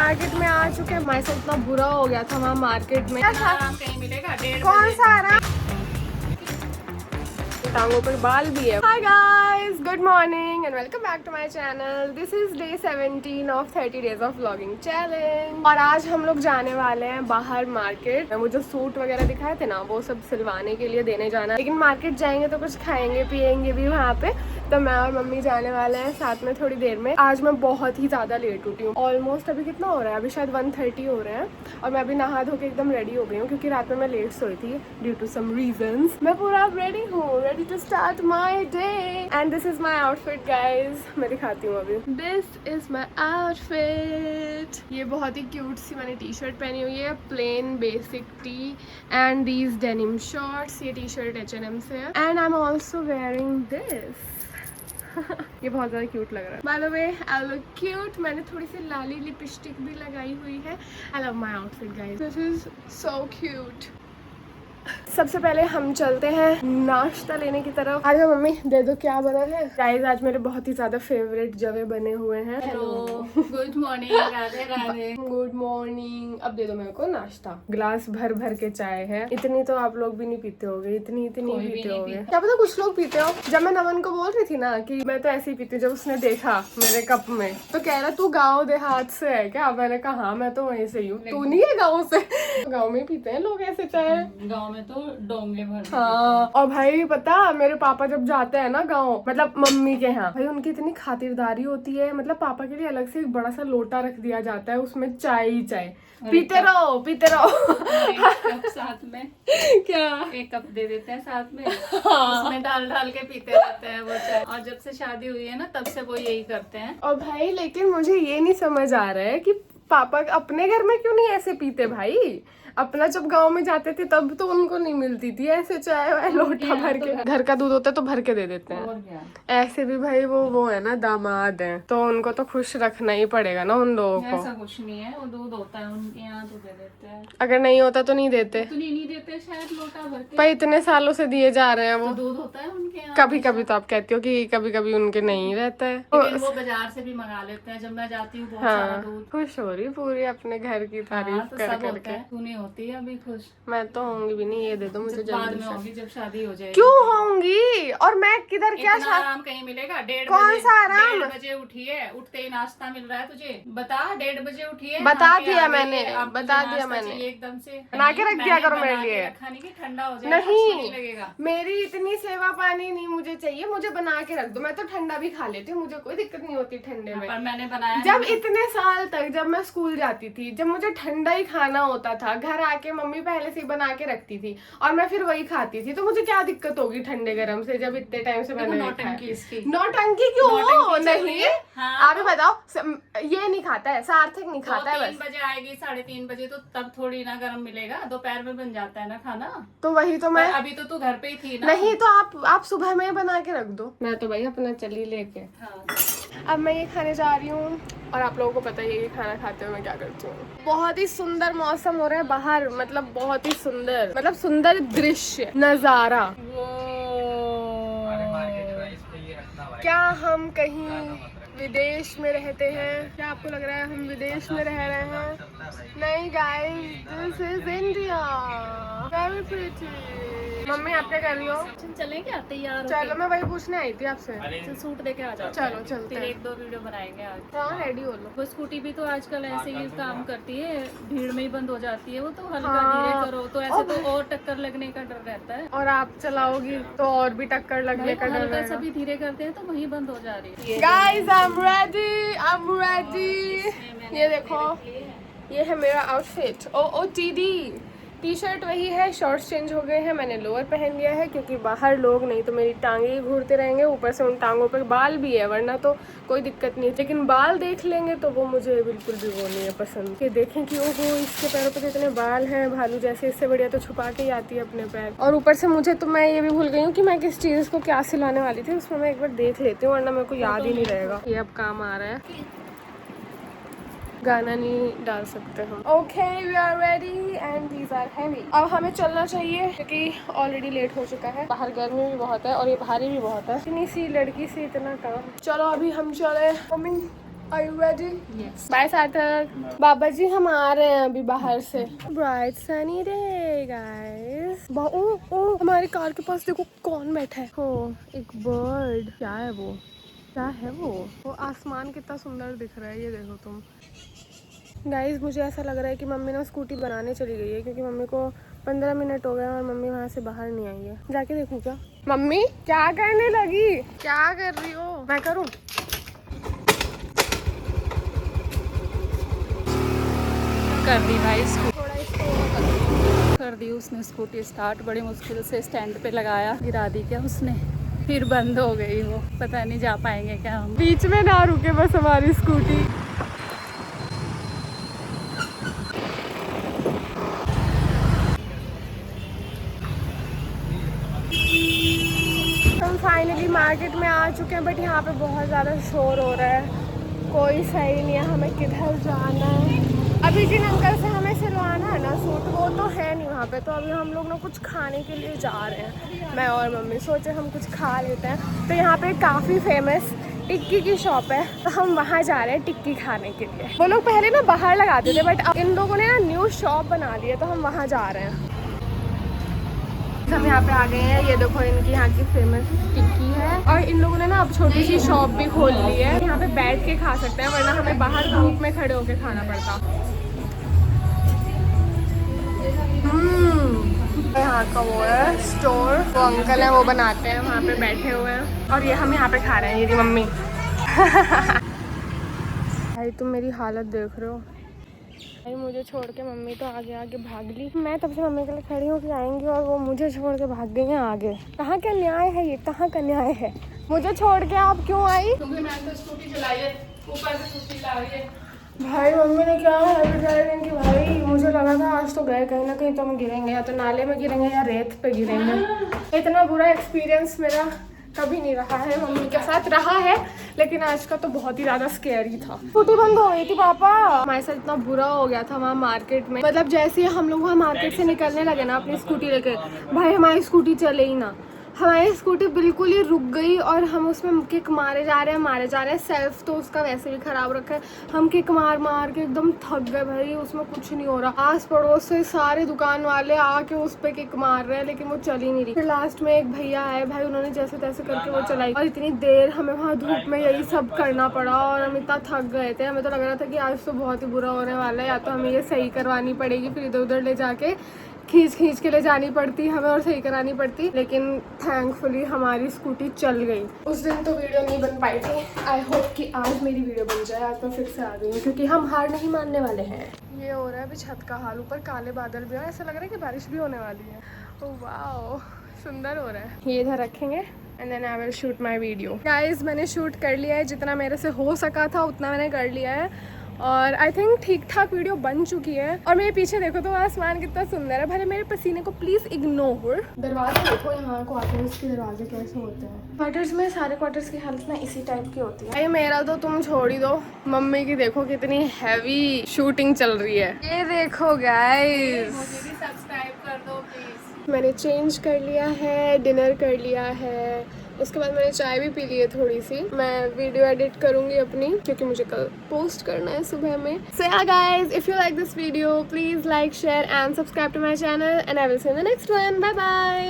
Market में आ चुके हैं। हमारे साथ इतना बुरा हो गया था वहाँ मार्केट में। कहीं मिलेगा कौन सा आराम? टांगों पर बाल भी है। Hi guys, good morning and welcome back to my channel. This is day 17 of 30 days of vlogging challenge. और आज हम लोग जाने वाले हैं बाहर मार्केट। मुझे सूट वगैरह दिखाए थे ना, वो सब सिलवाने के लिए देने जाना है। लेकिन मार्केट जाएंगे तो कुछ खाएंगे पियेंगे भी वहाँ पे। तो मैं और मम्मी जाने वाले हैं साथ में थोड़ी देर में। आज मैं बहुत ही ज़्यादा लेट उठी हूँ। ऑलमोस्ट अभी कितना हो रहा है? अभी शायद 1:30 हो रहे हैं। और मैं अभी नहा धो के एकदम रेडी हो गई हूँ क्योंकि रात में मैं लेट सोई थी ड्यू टू सम रीजंस। मैं पूरा अब रेडी हूँ, ready to start my day. And this is my outfit guys. मैं दिखाती हूँ अभी। This is my outfit. ये बहुत ही क्यूट सी मैंने टी शर्ट पहनी हुई है, plain basic tee and these denim shorts. ये टी शर्ट H&M से है। And I am also wearing this. ये बहुत ज़्यादा क्यूट लग रहा है। By the way I look cute. मैंने थोड़ी सी लाली लिपस्टिक भी लगाई हुई है। I love my outfit guys, this is so cute. सबसे पहले हम चलते हैं नाश्ता लेने की तरफ। आज मम्मी दे दो क्या बना है गाइस। आज मेरे बहुत ही ज्यादा फेवरेट जवे बने हुए हैं। Hello, good morning. Radhe Radhe. Good morning. अब दे दो मेरे को नाश्ता। ग्लास भर भर के चाय है। इतनी तो आप लोग भी नहीं पीते होगे, इतनी पीते होगे। क्या पता कुछ लोग पीते हो। जब मैं नमन को बोल रही थी ना कि मैं तो ऐसे ही पीती हूँ, जब उसने देखा मेरे कप में तो कह रहा तू गाँव देहात से है क्या? मैंने कहा हाँ मैं तो वहीं से ही हूँ। तू नहीं है गाँव से? गाँव में पीते हैं लोग ऐसे चाय। गाँव में तो डोंगे भर। हाँ, और भाई पता मेरे पापा जब जाते हैं ना गाँव, मतलब मम्मी के यहाँ, भाई उनकी इतनी खातिरदारी होती है। मतलब पापा के लिए अलग से एक बड़ा सा लोटा रख दिया जाता है, उसमें चाय ही चाय। पीते रहो पीते रहो। एक कप साथ में क्या? एक कप दे देते हैं साथ में। हाँ। उसमें डाल के पीते रहते हैं वो चाय। और जब से शादी हुई है ना तब से वो यही करते हैं। और भाई लेकिन मुझे ये नहीं समझ आ रहा है कि पापा अपने घर में क्यों नहीं ऐसे पीते भाई। अपना जब गांव में जाते थे तब तो उनको नहीं मिलती थी ऐसे चाय वाय लोटा भर के। घर का दूध होता है तो भर के दे देते हैं। ऐसे भी भाई वो है ना दामाद है, तो उनको तो खुश रखना ही पड़ेगा ना उन लोगों को। ऐसा कुछ नहीं है, वो दूध होता है उनके यहाँ तो दे देते हैं। अगर नहीं होता तो नहीं देते। तो नहीं देते शायद लोटा भर के। भाई इतने सालों से दिए जा रहे हैं वो। तो दूध होता है उनके यहाँ। कभी कभी तो आप कहती हो कि कभी कभी उनके नहीं रहता है। लेकिन वो बाजार से भी मंगा लेते हैं। जब मैं जाती हूँ बहुत सारा दूध। खुश हो रही पूरी अपने घर की तारीफ तो कर सब करके। होता है। तू नहीं होती है अभी खुश? मैं तो होंगी भी नहीं। ये दे दो मुझे बाद जल्दी में से। होगी जब शादी हो जाएगी। क्यों होंगी? और मैं किधर क्या इतना आराम कहीं मिलेगा? 1:30 कौन बजे। सा आराम? 1:30 बजे उठी है, उठते ही नाश्ता मिल रहा है तुझे? बता, 1:30 बजे उठी है। बता दिया मैंने, बता दिया मैंने। एकदम से बना के रख दिया करो मेरे लिए। रखा नहीं कि ठंडा हो जाए। नहीं लगेगा। मेरी इतनी सेवा पानी नहीं मुझे चाहिए। मुझे बना के रख दो, मैं तो ठंडा भी खा लेती हूँ। मुझे कोई दिक्कत नहीं होती ठंडे में। पर मैंने बनाया जब इतने साल तक जब मैं स्कूल जाती थी, जब मुझे ठंडा ही खाना होता था, घर आके मम्मी पहले से ही बना के रखती थी और मैं फिर वही खाती थी, तो मुझे क्या दिक्कत होगी ठंडे गरम से जब इतने टाइम से मैंने नौटंकी क्यों हो? नहीं आप ही बताओ। ये नहीं खाता है, सार्थक नहीं खाता है। 3 बजे आएगी, 3:30 बजे, तो तब थोड़ी ना गरम मिलेगा। दोपहर में बन जाता है ना खाना। तो वही तो मैं अभी तो तू घर पे ही थी ना। नहीं तो आप सुबह में बना के रख दो। मैं तो भाई अपना चली लेके। अब मैं ये खाने जा रही हूँ और आप लोगों को पता ही है कि खाना खाते हुए मैं क्या करती हूँ। बहुत ही सुंदर मौसम हो रहा है बाहर, मतलब बहुत ही सुंदर, मतलब सुंदर दृश्य नजारा। क्या हम कहीं विदेश में रहते हैं? क्या आपको लग रहा है हम विदेश में रह रहे हैं? नहीं guys, this is India. Very pretty. Mummy आप क्या कर रही हो? चलें क्या तैयार? चलो मैं वही पूछने आई थी आपसे। सूट देके आ जाओ। चलो चलते हैं। 1-2 वीडियो बनाएंगे आज। हाँ रेडी हो लो। वो स्कूटी भी तो आजकल ऐसे ही काम करती है, भीड़ में ही बंद हो जाती है। वो तो हल्का हाँ। धीरे करो तो ऐसे तो और टक्कर लगने का डर रहता है। और आप चलाओगी तो और भी टक्कर लगने का डर हल्का रहेगा। सभी धीरे करते हैं तो वहीं बंद हो जा रही है। Guys I am ready. ये देखो, ये है मेरा आउटफिट। ओ टीडी। टी शर्ट वही है, शॉर्ट्स चेंज हो गए हैं। मैंने लोअर पहन लिया है क्योंकि बाहर लोग नहीं तो मेरी टांगे ही घूरते रहेंगे। ऊपर से उन टांगों पे बाल भी है, वरना तो कोई दिक्कत नहीं है, लेकिन बाल देख लेंगे तो वो मुझे बिल्कुल भी वो नहीं है पसंद। कि देखें कि ओहो इसके पैरों पे कितने बाल हैं भालू जैसे, इससे बढ़िया तो छुपा के ही आती है अपने पैर। और ऊपर से मुझे तो मैं ये भी भूल गई हूँ कि मैं किस चीज़ को क्या सिलाने वाली थी, उसमें मैं एक बार देख लेती हूँ वरना मेरे को याद ही नहीं रहेगा। ये अब काम आ रहा है, गाना नहीं डाल सकते हम। Okay we are ready and these are heavy. अब हमें चलना चाहिए क्योंकि ऑलरेडी लेट हो चुका है। बाहर गर्मी भी बहुत है और ये भारी भी बहुत है। इतनी सी लड़की से इतना काम। चलो अभी हम चले। Mummy Are you ready? Yes. Bye Sarthak. बाबा जी हम आ रहे हैं अभी बाहर से। Bright sunny day guys. ओ हमारी कार के पास देखो कौन बैठा है। हो एक बर्ड। क्या है वो? क्या है वो आसमान कितना सुंदर दिख रहा है, ये देखो तुम। गाइस मुझे ऐसा लग रहा है कि मम्मी ना स्कूटी बनाने चली गई है, क्योंकि मम्मी को 15 मिनट हो गए और मम्मी वहाँ से बाहर नहीं आई है। जाके देखूँ क्या? मम्मी क्या करने लगी? क्या कर रही हो? मैं करूँ? कर दी भाई थोड़ा इसको कर दी उसने स्कूटी स्टार्ट, बड़ी मुश्किल से स्टैंड पे लगाया, गिरा दी क्या उसने, फिर बंद हो गई वो। पता नहीं जा पाएंगे क्या हम। बीच में ना रुके बस हमारी स्कूटी। हम फाइनली मार्केट में आ चुके हैं, बट यहाँ पे बहुत ज़्यादा शोर हो रहा है, कोई सही नहीं है हमें किधर जाना है। अभी जिन अंकल से हमें सिलवाना है ना सूट, वो तो है नहीं वहाँ पे, तो अभी हम लोग ना कुछ खाने के लिए जा रहे हैं। मैं और मम्मी सोचे हम कुछ खा लेते हैं, तो यहाँ पे काफ़ी फेमस टिक्की की शॉप है, तो हम वहाँ जा रहे हैं टिक्की खाने के लिए। वो लोग पहले ना बाहर लगाते थे, बट इन लोगों ने ना न्यू शॉप बना ली है, तो हम वहाँ जा रहे हैं। हम यहाँ पे आ गए हैं, ये देखो इनकी यहाँ की फेमस टिक्की है, और इन लोगों ने ना अब छोटी सी शॉप भी खोल ली है। यहाँ पे बैठ के खा सकते हैं, वरना हमें बाहर धूप में खड़े होके खाना पड़ता। यहाँ का वो है स्टोर, वो अंकल है वो बनाते हैं, वहाँ पे बैठे हुए हैं, और ये हम यहाँ पे खा रहे हैं, ये मम्मी। भाई तुम मेरी हालत देख रहे हो भाई, मुझे छोड़ के मम्मी तो आगे आगे भाग ली। मैं तब से मम्मी के लिए खड़ी हूँ कि आएंगी, और वो मुझे छोड़ के भाग गई हैं आगे। कहाँ का न्याय है ये? कहाँ का न्याय है? मुझे छोड़ के आप क्यों आई? क्योंकि मैंने तो स्कूटी चलाई है, ऊपर से स्कूटी ला रही है। भाई मम्मी ने क्या हैबिट डाली कि भाई मुझे लगा था आज तो गए कहीं ना कहीं तो हम गिरेंगे, या तो नाले में गिरेंगे या रेत पे गिरेंगे। इतना बुरा एक्सपीरियंस मेरा कभी नहीं रहा है, मम्मी के साथ रहा है, लेकिन आज का तो बहुत ही ज्यादा स्कैरी था। स्कूटी बंद हो गई थी पापा, हमारे साथ इतना बुरा हो गया था वहाँ मार्केट में। मतलब जैसे ही हम लोग वहाँ मार्केट से निकलने लगे ना अपनी स्कूटी लेके, भाई हमारी स्कूटी चले ही ना, हमारी स्कूटी बिल्कुल ही रुक गई, और हम उसमें किक मारे जा रहे हैं। सेल्फ तो उसका वैसे भी खराब रखा है, हम किक मार मार के एकदम थक गए भाई, उसमें कुछ नहीं हो रहा। आस पड़ोस से सारे दुकान वाले आके उस पे किक मार रहे हैं, लेकिन वो चल ही नहीं रही। फिर लास्ट में एक भैया आए भाई, उन्होंने जैसे तैसे करके वो चलाई, और इतनी देर हमें वहाँ धूप में यही सब करना पड़ा, और हम इतना थक गए थे। हमें तो लग रहा था कि आज तो बहुत ही बुरा होने वाला है, या तो हमें ये सही करवानी पड़ेगी, फिर इधर उधर ले जाके खींच के ले जानी पड़ती हमें और सही करानी पड़ती, लेकिन थैंकफुली हमारी स्कूटी चल गई। उस दिन तो वीडियो नहीं बन पाई थी। आई होप कि आज मेरी वीडियो बन जाए। आज मैं फिर से आ गई हूँ, क्योंकि हम हार नहीं मानने वाले हैं। ये हो रहा है अभी छत का हाल, ऊपर काले बादल भी हैं, ऐसा लग रहा है कि बारिश भी होने वाली है। ओह वाओ, सुंदर हो रहा है। ये इधर रखेंगे and then I will shoot my video. Guys मैंने शूट कर लिया है, जितना मेरे से हो सका था उतना मैंने कर लिया है, और आई थिंक ठीक ठाक वीडियो बन चुकी है। और मेरे पीछे देखो तो आसमान कितना सुंदर है। भले मेरे पसीने को प्लीज इग्नोर। दरवाजे देखो यहाँ क्वार्टर्स के दरवाजे कैसे होते हैं। क्वार्टर्स में सारे क्वार्टर्स की हालत ना इसी टाइप की होती है। भाई मेरा तो तुम छोड़ ही दो, मम्मी की देखो कितनी हैवी शूटिंग चल रही है। ये देखो गाइस, मुझे भी सब्सक्राइब कर दो प्लीज। मैंने चेंज कर लिया है, डिनर कर लिया है, उसके बाद मैंने चाय भी पी ली है थोड़ी सी। मैं वीडियो एडिट करूंगी अपनी, क्योंकि मुझे कल पोस्ट करना है सुबह में। So yeah guys, if you like this video, please like, share and subscribe to my channel, and I will see you in the next one. Bye bye.